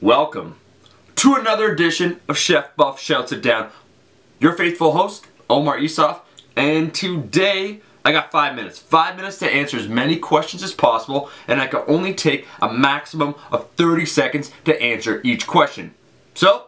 Welcome to another edition of Chef Buff Shouts It Down. Your faithful host, Omar Isaf, and today I got 5 minutes. 5 minutes to answer as many questions as possible, and I can only take a maximum of 30 seconds to answer each question. So,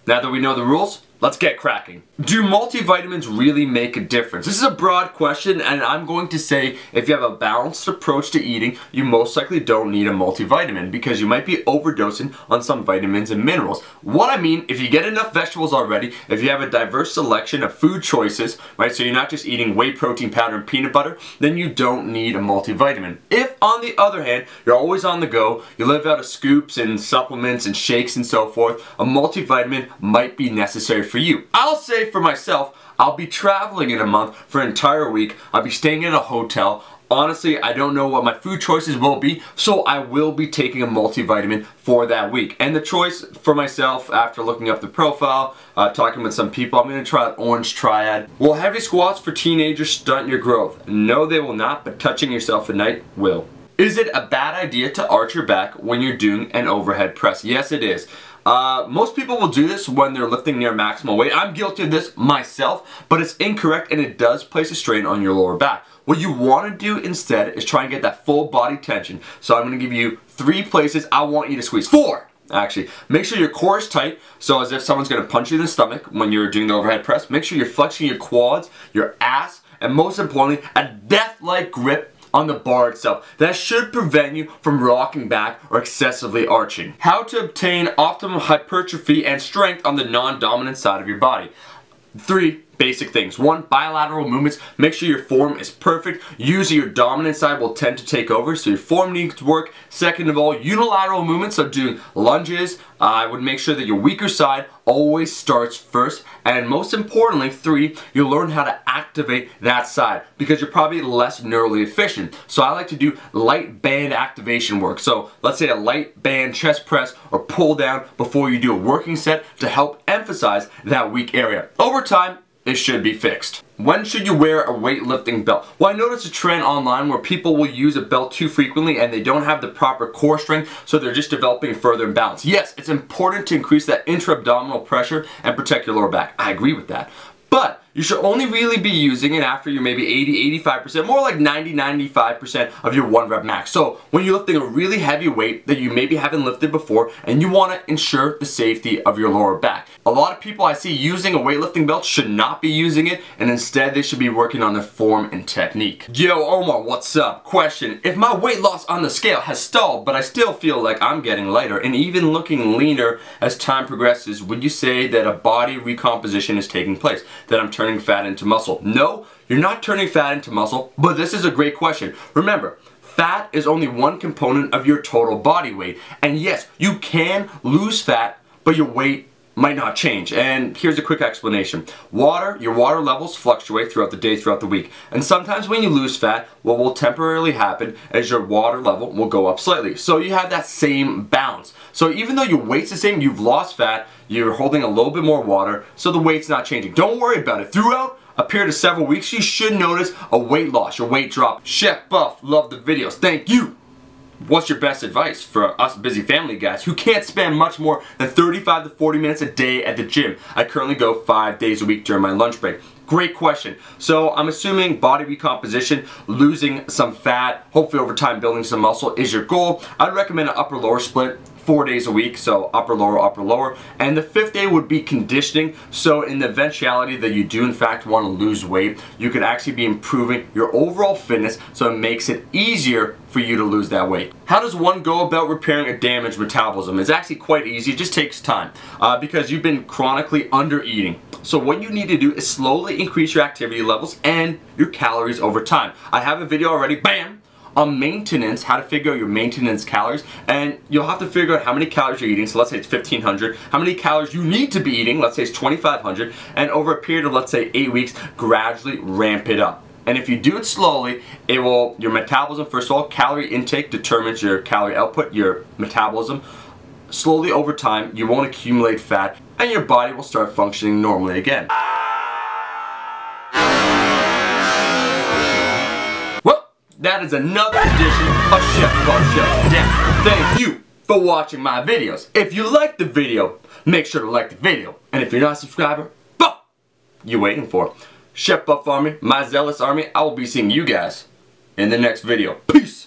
now that we know the rules, let's get cracking. Do multivitamins really make a difference? This is a broad question, and I'm going to say if you have a balanced approach to eating, you most likely don't need a multivitamin because you might be overdosing on some vitamins and minerals. What I mean, if you get enough vegetables already, if you have a diverse selection of food choices, right, so you're not just eating whey protein powder and peanut butter, then you don't need a multivitamin. If, on the other hand, you're always on the go, you live out of scoops and supplements and shakes and so forth, a multivitamin might be necessary for you. I'll say for myself, I'll be traveling in a month for an entire week. I'll be staying in a hotel. Honestly, I don't know what my food choices will be, so I will be taking a multivitamin for that week. And the choice for myself, after looking up the profile, talking with some people, I'm going to try an orange triad. Will heavy squats for teenagers stunt your growth? No, they will not, but touching yourself at night will. Is it a bad idea to arch your back when you're doing an overhead press? Yes, it is. Most people will do this when they're lifting near maximal weight. I'm guilty of this myself, but it's incorrect and it does place a strain on your lower back. What you want to do instead is try and get that full body tension. So I'm going to give you 3 places I want you to squeeze. 4! Actually, make sure your core is tight, so as if someone's going to punch you in the stomach when you're doing the overhead press. Make sure you're flexing your quads, your ass, and most importantly, a death-like grip on the bar itself. That should prevent you from rocking back or excessively arching. How to obtain optimal hypertrophy and strength on the non-dominant side of your body. 3 basic things. 1, bilateral movements. Make sure your form is perfect. Usually your dominant side will tend to take over, so your form needs to work. Second of all, unilateral movements, so doing lunges. I would make sure that your weaker side always starts first. And most importantly, 3, you'll learn how to activate that side because you're probably less neurally efficient. So I like to do light band activation work. So let's say a light band chest press or pull down before you do a working set to help emphasize that weak area. Over time, it should be fixed. When should you wear a weightlifting belt? Well, I noticed a trend online where people will use a belt too frequently and they don't have the proper core strength, so they're just developing further imbalance. Yes, it's important to increase that intra-abdominal pressure and protect your lower back. I agree with that. But you should only really be using it after you're maybe 80-85%, more like 90-95% of your 1 rep max. So when you're lifting a really heavy weight that you maybe haven't lifted before and you want to ensure the safety of your lower back. A lot of people I see using a weightlifting belt should not be using it, and instead they should be working on their form and technique. Yo Omar, what's up? Question: if my weight loss on the scale has stalled but I still feel like I'm getting lighter and even looking leaner as time progresses, would you say that a body recomposition is taking place? That I'm turning fat into muscle? No, you're not turning fat into muscle, but this is a great question. Remember, fat is only one component of your total body weight. And yes, you can lose fat, but your weight might not change. And here's a quick explanation. Your water levels fluctuate throughout the day, throughout the week. And sometimes when you lose fat, what will temporarily happen is your water level will go up slightly. So you have that same balance. So even though your weight's the same, you've lost fat, you're holding a little bit more water, so the weight's not changing. Don't worry about it. Throughout a period of several weeks, you should notice a weight loss, your weight drop. Chef Buff, love the videos. Thank you. What's your best advice for us busy family guys who can't spend much more than 35 to 40 minutes a day at the gym? I currently go 5 days a week during my lunch break. Great question. So I'm assuming body recomposition, losing some fat, hopefully over time building some muscle is your goal. I'd recommend an upper lower split. 4 days a week, so upper lower, and the 5th day would be conditioning. So in the eventuality that you do in fact want to lose weight, you could actually be improving your overall fitness, so it makes it easier for you to lose that weight. How does one go about repairing a damaged metabolism? It's actually quite easy. It just takes time because you've been chronically under eating. So what you need to do is slowly increase your activity levels and your calories over time. I have a video already, bam, on maintenance, how to figure out your maintenance calories, and you'll have to figure out how many calories you're eating. So let's say it's 1,500, how many calories you need to be eating, let's say it's 2,500, and over a period of let's say 8 weeks, gradually ramp it up. And if you do it slowly, your metabolism, first of all, calorie intake determines your calorie output, your metabolism. Slowly over time, you won't accumulate fat, and your body will start functioning normally again. That is another edition of Chef Buff Shouts It Down. Thank you for watching my videos. If you like the video, make sure to like the video. And if you're not a subscriber, what you waiting for? Chef Buff Army, my zealous army, I will be seeing you guys in the next video. Peace!